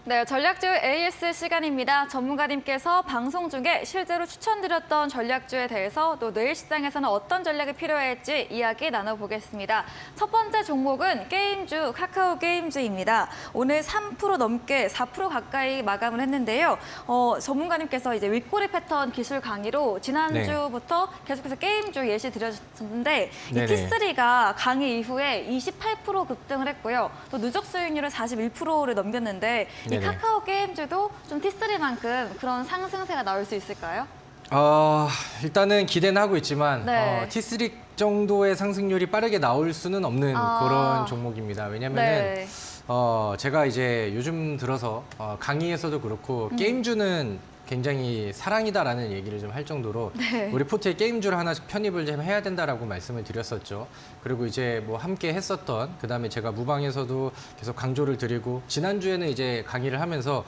네, 전략주 AS 시간입니다. 전문가님께서 방송 중에 실제로 추천드렸던 전략주에 대해서 또 내일 시장에서는 어떤 전략이 필요할지 이야기 나눠보겠습니다. 첫 번째 종목은 게임주 카카오 게임즈입니다. 오늘 3% 넘게 4% 가까이 마감을 했는데요. 전문가님께서 이제 윗꼬리 패턴 기술 강의로 지난주부터 계속해서 게임주 예시 드렸었는데 이 T3가 강의 이후에 28% 급등을 했고요. 또 누적 수익률은 41%를 넘겼는데 이 카카오 게임즈도 좀 T3만큼 그런 상승세가 나올 수 있을까요? 일단은 기대는 하고 있지만 T3 정도의 상승률이 빠르게 나올 수는 없는 그런 종목입니다. 왜냐면은 제가 이제 요즘 들어서 강의에서도 그렇고 게임주는 굉장히 사랑이다라는 얘기를 좀 할 정도로 우리 포트에 게임주를 하나씩 편입을 좀 해야 된다라고 말씀을 드렸었죠. 그리고 이제 뭐 함께 했었던 그다음에 제가 무방에서도 계속 강조를 드리고 지난주에는 이제 강의를 하면서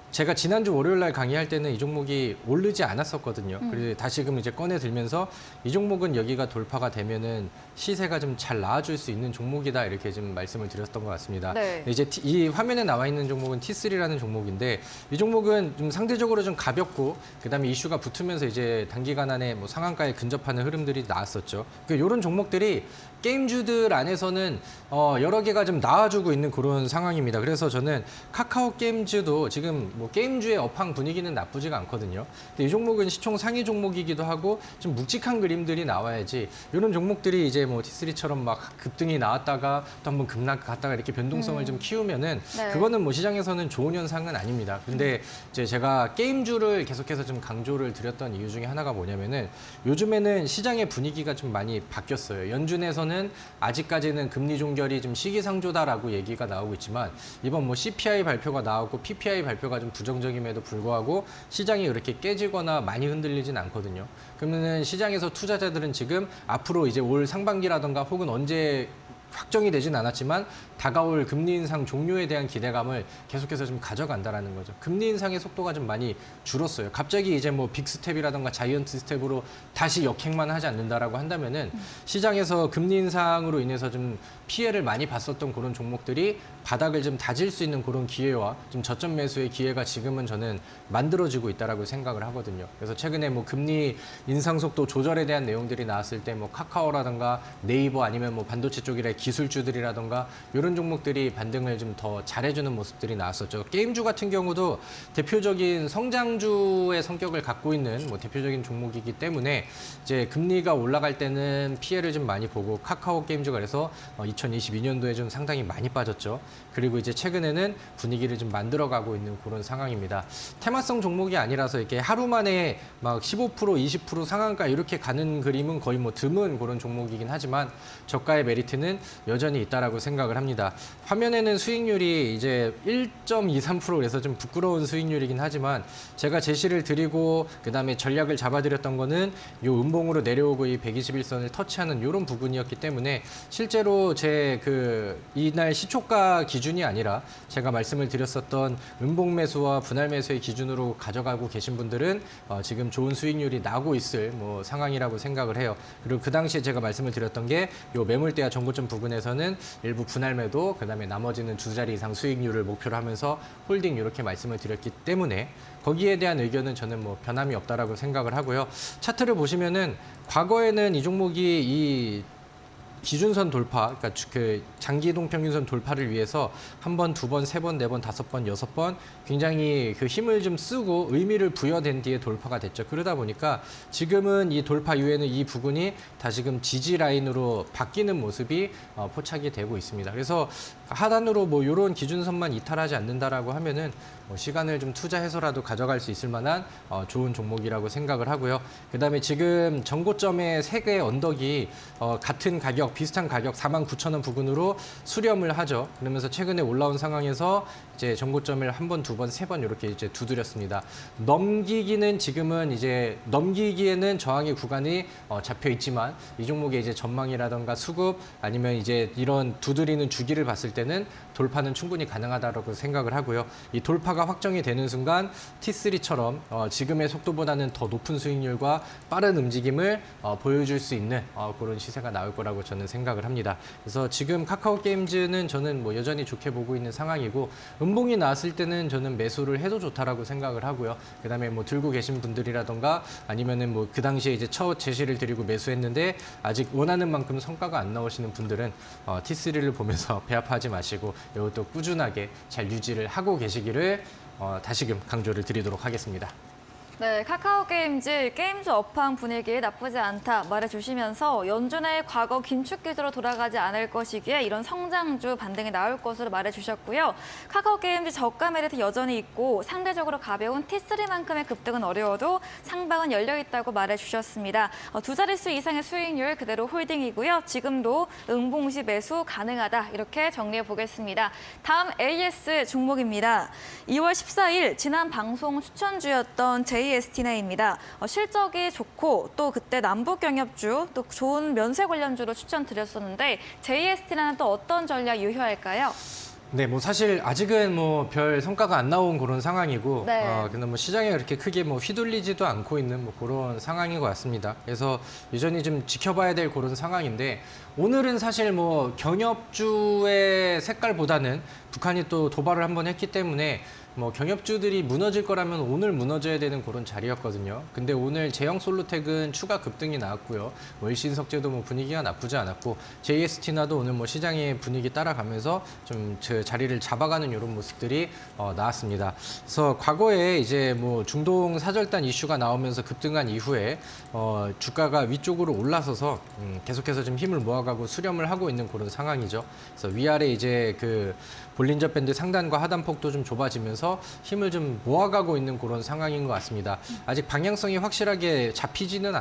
제가 지난주 월요일 날 강의할 때는 이 종목이 오르지 않았었거든요. 그래서 다시금 이제 꺼내 들면서 이 종목은 여기가 돌파가 되면은 시세가 좀 잘 나와줄 수 있는 종목이다 이렇게 좀 말씀을 드렸던 것 같습니다. 이제 이 화면에 나와 있는 종목은 T3라는 종목인데 이 종목은 좀 상대적으로 좀 가볍고 그다음에 이슈가 붙으면서 이제 단기간 안에 뭐 상한가에 근접하는 흐름들이 나왔었죠. 이런 종목들이 게임주들 안에서는 여러 개가 좀 나와주고 있는 그런 상황입니다. 그래서 저는 카카오 게임즈도 지금 뭐 게임주의 업황 분위기는 나쁘지가 않거든요. 근데 이 종목은 시총 상위 종목이기도 하고 좀 묵직한 그림들이 나와야지 이런 종목들이 이제 뭐 T3처럼 막 급등이 나왔다가 또 한번 급락 갔다가 이렇게 변동성을 좀 키우면은 그거는 뭐 시장에서는 좋은 현상은 아닙니다. 근데 이제 제가 게임주를 계속해서 좀 강조를 드렸던 이유 중에 하나가 뭐냐면은 요즘에는 시장의 분위기가 좀 많이 바뀌었어요. 연준에서는 아직까지는 금리 종결이 좀 시기상조다라고 얘기가 나오고 있지만 이번 뭐 CPI 발표가 나오고 PPI 발표가 좀 부정적임에도 불구하고 시장이 그렇게 깨지거나 많이 흔들리진 않거든요. 그러면은 시장에서 투자자들은 지금 앞으로 이제 올 상반기라던가 혹은 언제 확정이 되진 않았지만 다가올 금리 인상 종료에 대한 기대감을 계속해서 좀 가져간다라는 거죠. 금리 인상의 속도가 좀 많이 줄었어요. 갑자기 이제 뭐 빅스텝이라던가 자이언트 스텝으로 다시 역행만 하지 않는다라고 한다면은 시장에서 금리 인상으로 인해서 좀 피해를 많이 봤었던 그런 종목들이 바닥을 좀 다질 수 있는 그런 기회와 좀 저점 매수의 기회가 지금은 저는 만들어지고 있다라고 생각을 하거든요. 그래서 최근에 뭐 금리 인상 속도 조절에 대한 내용들이 나왔을 때 뭐 카카오라던가 네이버 아니면 뭐 반도체 쪽이라 기술주들이라던가 이런 종목들이 반등을 좀 더 잘해주는 모습들이 나왔었죠. 게임주 같은 경우도 대표적인 성장주의 성격을 갖고 있는 뭐 대표적인 종목이기 때문에 이제 금리가 올라갈 때는 피해를 좀 많이 보고 카카오 게임주가 그래서 2022년도에 좀 상당히 많이 빠졌죠. 그리고 이제 최근에는 분위기를 좀 만들어가고 있는 그런 상황입니다. 테마성 종목이 아니라서 이렇게 하루 만에 막 15%, 20% 상한가 이렇게 가는 그림은 거의 뭐 드문 그런 종목이긴 하지만 저가의 메리트는 여전히 있다라고 생각을 합니다. 화면에는 수익률이 이제 1.23% 그래서 좀 부끄러운 수익률이긴 하지만 제가 제시를 드리고 그다음에 전략을 잡아드렸던 거는 요 음봉으로 내려오고 이 121선을 터치하는 이런 부분이었기 때문에 실제로 제 이날 시초가 기준이 아니라 제가 말씀을 드렸었던 음봉 매수와 분할 매수의 기준으로 가져가고 계신 분들은 지금 좋은 수익률이 나고 있을 뭐 상황이라고 생각을 해요. 그리고 그 당시에 제가 말씀을 드렸던 게 요 매물대와 정고점 부분에서는 일부 분할 매도 그다음에 나머지는 두 자리 이상 수익률을 목표로 하면서 홀딩 이렇게 말씀을 드렸기 때문에 거기에 대한 의견은 저는 뭐 변함이 없다라고 생각을 하고요. 차트를 보시면은 과거에는 이 종목이 이 기준선 돌파, 그러니까 그 장기 이동 평균선 돌파를 위해서 한 번, 두 번, 세 번, 네 번, 다섯 번, 여섯 번 굉장히 그 힘을 좀 쓰고 의미를 부여된 뒤에 돌파가 됐죠. 그러다 보니까 지금은 이 돌파 이후에는 이 부분이 다시금 지지 라인으로 바뀌는 모습이 포착이 되고 있습니다. 그래서 하단으로 뭐 이런 기준선만 이탈하지 않는다라고 하면은 뭐 시간을 좀 투자해서라도 가져갈 수 있을 만한 좋은 종목이라고 생각을 하고요. 그다음에 지금 전고점의 세 개의 언덕이 같은 가격, 비슷한 가격 49,000원 부근으로 수렴을 하죠. 그러면서 최근에 올라온 상황에서 이제 전고점을 한 번, 두 번, 세 번 이렇게 이제 두드렸습니다. 넘기기는 지금은 이제 넘기기에는 저항의 구간이 잡혀 있지만 이 종목의 이제 전망이라던가 수급 아니면 이제 이런 두드리는 주기를 봤을 때는 돌파는 충분히 가능하다고 생각을 하고요. 이 돌파가 확정이 되는 순간 T3처럼 지금의 속도보다는 더 높은 수익률과 빠른 움직임을 보여줄 수 있는 그런 시세가 나올 거라고 저는 저는 생각을 합니다. 그래서 지금 카카오 게임즈는 저는 뭐 여전히 좋게 보고 있는 상황이고 음봉이 나왔을 때는 저는 매수를 해도 좋다라고 생각을 하고요. 그다음에 뭐 들고 계신 분들이라던가 아니면은 뭐 그 당시에 이제 첫 제시를 드리고 매수했는데 아직 원하는 만큼 성과가 안 나오시는 분들은 T3를 보면서 배아파하지 마시고 이것도 꾸준하게 잘 유지를 하고 계시기를 다시금 강조를 드리도록 하겠습니다. 네, 카카오 게임즈 업황 분위기 나쁘지 않다 말해주시면서 연준의 과거 긴축 기조로 돌아가지 않을 것이기에 이런 성장주 반등이 나올 것으로 말해주셨고요. 카카오 게임즈 저가 메리트 여전히 있고 상대적으로 가벼운 T3만큼의 급등은 어려워도 상방은 열려 있다고 말해주셨습니다. 두 자릿수 이상의 수익률 그대로 홀딩이고요. 지금도 응봉시 매수 가능하다 이렇게 정리해 보겠습니다. 다음 AS 종목입니다. 2월 14일 지난 방송 추천주였던 JST나입니다. 실적이 좋고 또 그때 남북 경협주 또 좋은 면세 관련주로 추천드렸었는데 JST나는 또 어떤 전략 유효할까요? 네, 뭐 사실 아직은 뭐 별 성과가 안 나온 그런 상황이고, 네. 근데 뭐 시장에 그렇게 크게 뭐 휘둘리지도 않고 있는 뭐 그런 상황인 것 같습니다. 그래서 여전히 좀 지켜봐야 될 그런 상황인데, 오늘은 사실 뭐 경협주의 색깔보다는 북한이 또 도발을 한번 했기 때문에 뭐 경협주들이 무너질 거라면 오늘 무너져야 되는 그런 자리였거든요. 근데 오늘 제형솔루텍은 추가 급등이 나왔고요. 뭐 일신석재도 뭐 분위기가 나쁘지 않았고 JST나도 오늘 뭐 시장의 분위기 따라가면서 좀 그 자리를 잡아가는 이런 모습들이 나왔습니다. 그래서 과거에 이제 뭐 중동 사절단 이슈가 나오면서 급등한 이후에 주가가 위쪽으로 올라서서 계속해서 좀 힘을 모아가고 수렴을 하고 있는 그런 상황이죠. 그래서 위아래 이제 그 볼린저 밴드 상단과 하단폭도 좀 좁아지면서 힘을 좀 모아가고 있는 그런 상황인 것 같습니다. 아직 방향성이 확실하게 잡히지는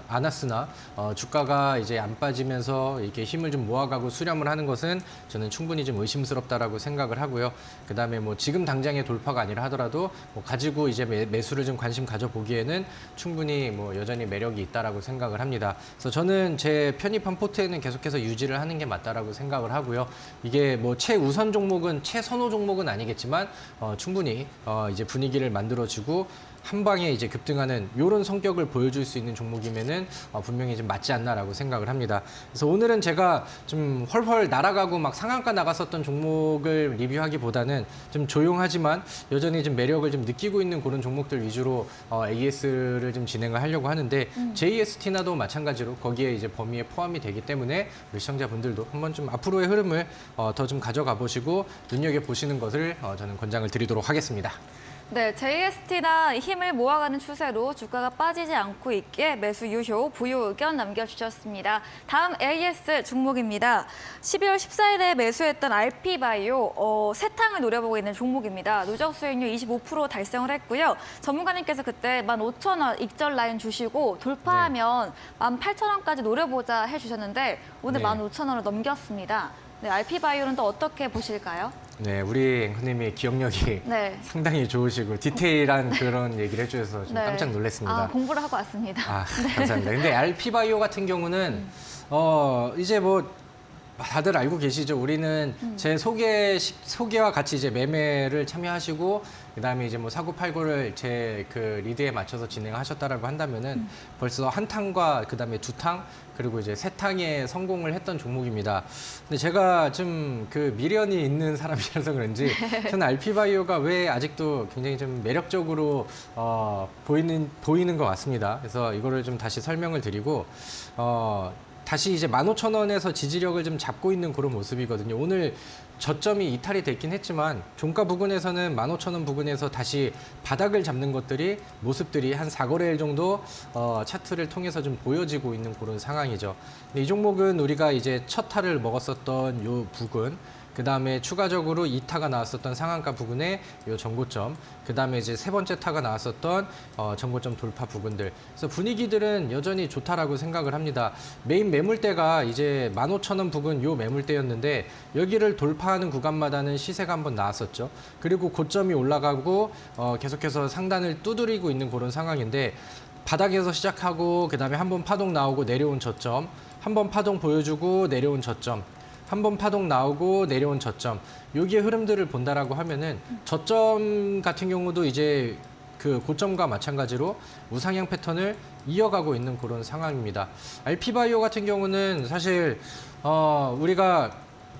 않았으나 주가가 이제 안 빠지면서 이렇게 힘을 좀 모아가고 수렴을 하는 것은 저는 충분히 좀 의심스럽다라고 생각을 하고요. 그다음에 뭐 지금 당장의 돌파가 아니라 하더라도 뭐 가지고 이제 매수를 좀 관심 가져보기에는 충분히 뭐 여전히 매력이 있다라고 생각을 합니다. 그래서 저는 제 편입한 포트에는 계속해서 유지를 하는 게 맞다라고 생각을 하고요. 이게 뭐 최우선 종목은 최선호 종목은 아니겠지만 충분히 이제 분위기를 만들어주고 한 방에 이제 급등하는 이런 성격을 보여줄 수 있는 종목이면은 분명히 좀 맞지 않나라고 생각을 합니다. 그래서 오늘은 제가 좀 헐헐 날아가고 막 상한가 나갔었던 종목을 리뷰하기보다는 좀 조용하지만 여전히 좀 매력을 좀 느끼고 있는 그런 종목들 위주로 AS를 좀 진행을 하려고 하는데 JST나도 마찬가지로 거기에 이제 범위에 포함이 되기 때문에 우리 시청자분들도 한번 좀 앞으로의 흐름을 더 좀 가져가 보시고 눈여겨 보시는 것을 저는 권장을 드리도록 하겠습니다. 네, JST나 힘을 모아가는 추세로 주가가 빠지지 않고 있기에 매수 유효, 보유 의견 남겨주셨습니다. 다음 AS 종목입니다. 12월 14일에 매수했던 RP바이오 세탕을 노려보고 있는 종목입니다. 누적 수익률 25% 달성을 했고요. 전문가님께서 그때 15,000원 익절 라인 주시고 돌파하면 18,000원까지 노려보자 해주셨는데 오늘 네. 15,000원을 넘겼습니다. 네, RP바이오는 또 어떻게 보실까요? 네, 우리 앵커님이 기억력이 네. 상당히 좋으시고 디테일한 그런 얘기를 해주셔서 좀 네. 깜짝 놀랐습니다. 공부를 하고 왔습니다. 감사합니다. 근데 RP바이오 같은 경우는 이제 뭐 다들 알고 계시죠. 우리는 제 소개와 같이 이제 매매를 참여하시고 그다음에 이제 뭐 사고팔고를 제 그 리드에 맞춰서 진행하셨다라고 한다면은 벌써 한 탕과 그다음에 두 탕 그리고 이제 세 탕에 성공을 했던 종목입니다. 근데 제가 좀 그 미련이 있는 사람이라서 그런지 저는 RP바이오가 왜 아직도 굉장히 좀 매력적으로 보이는 것 같습니다. 그래서 이거를 좀 다시 설명을 드리고 다시 이제 15,000원에서 지지력을 좀 잡고 있는 그런 모습이거든요. 오늘 저점이 이탈이 됐긴 했지만 종가 부근에서는 15,000원 부근에서 다시 바닥을 잡는 모습들이 한 4거래일 정도 차트를 통해서 좀 보여지고 있는 그런 상황이죠. 근데 이 종목은 우리가 이제 첫 타를 먹었었던 요 부근 그 다음에 추가적으로 2타가 나왔었던 상한가 부근의 이 전고점, 그 다음에 이제 세 번째 타가 나왔었던 전고점 돌파 부근들. 그래서 분위기들은 여전히 좋다라고 생각을 합니다. 메인 매물대가 이제 15,000원 부근 요 매물대였는데 여기를 돌파하는 구간마다는 시세가 한번 나왔었죠. 그리고 고점이 올라가고 계속해서 상단을 두드리고 있는 그런 상황인데 바닥에서 시작하고 그 다음에 한번 파동 나오고 내려온 저점, 한번 파동 보여주고 내려온 저점. 한번 파동 나오고 내려온 저점, 여기에 흐름들을 본다라고 하면은 저점 같은 경우도 이제 그 고점과 마찬가지로 우상향 패턴을 이어가고 있는 그런 상황입니다. RP바이오 같은 경우는 사실 우리가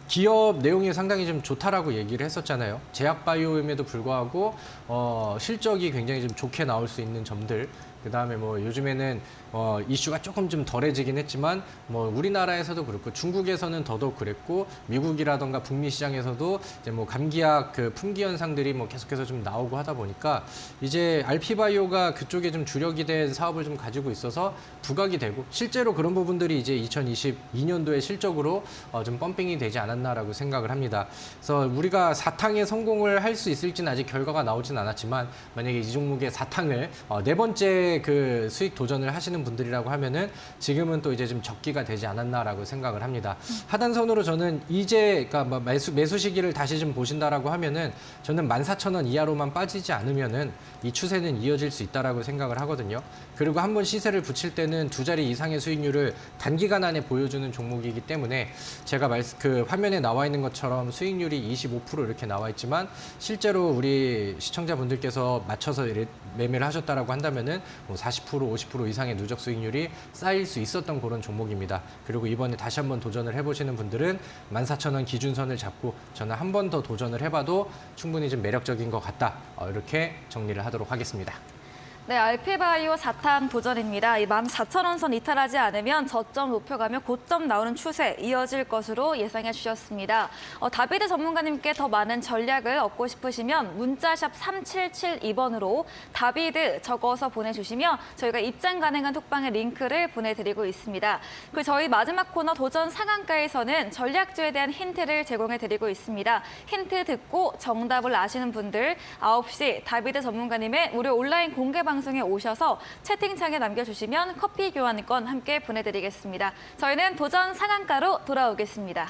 기업 내용이 상당히 좀 좋다라고 얘기를 했었잖아요. 제약바이오임에도 불구하고 실적이 굉장히 좀 좋게 나올 수 있는 점들, 그다음에 뭐 요즘에는 이슈가 조금 좀 덜해지긴 했지만 뭐 우리나라에서도 그렇고 중국에서는 더더욱 그랬고 미국이라던가 북미 시장에서도 이제 뭐 감기약 그 품귀 현상들이 뭐 계속해서 좀 나오고 하다 보니까 이제 RP바이오가 그쪽에 좀 주력이 된 사업을 좀 가지고 있어서 부각이 되고 실제로 그런 부분들이 이제 2022년도에 실적으로 좀 펌핑이 되지 않았나라고 생각을 합니다. 그래서 우리가 사탕에 성공을 할 수 있을지는 아직 결과가 나오진 않았지만 만약에 이 종목의 사탕을 네 번째 그 수익 도전을 하시는 분들이라고 하면은 지금은 또 이제 좀 적기가 되지 않았나라고 생각을 합니다. 하단선으로 저는 이제 그러니까 매수 시기를 다시 좀 보신다라고 하면은 저는 14,000원 이하로만 빠지지 않으면은 이 추세는 이어질 수 있다라고 생각을 하거든요. 그리고 한번 시세를 붙일 때는 두 자리 이상의 수익률을 단기간 안에 보여주는 종목이기 때문에 제가 그 화면에 나와 있는 것처럼 수익률이 25% 이렇게 나와 있지만 실제로 우리 시청자분들께서 맞춰서 매매를 하셨다라고 한다면은 뭐 40%, 50% 이상의 누적 수익률이 쌓일 수 있었던 그런 종목입니다. 그리고 이번에 다시 한번 도전을 해보시는 분들은 14,000원 기준선을 잡고 저는 한 번 더 도전을 해봐도 충분히 좀 매력적인 것 같다. 이렇게 정리를 하도록 하겠습니다. 네, RP바이오 4탄 도전입니다. 이 14,000원 선 이탈하지 않으면 저점 높여가며 고점 나오는 추세 이어질 것으로 예상해 주셨습니다. 다비드 전문가님께 더 많은 전략을 얻고 싶으시면 문자샵 3772번으로 다비드 적어서 보내주시면 저희가 입장 가능한 톡방의 링크를 보내드리고 있습니다. 그리고 저희 마지막 코너 도전 상한가에서는 전략주에 대한 힌트를 제공해드리고 있습니다. 힌트 듣고 정답을 아시는 분들 9시 다비드 전문가님의 무료 온라인 공개 방송에 오셔서 채팅창에 남겨주시면 커피 교환권 함께 보내드리겠습니다. 저희는 도전 상한가로 돌아오겠습니다.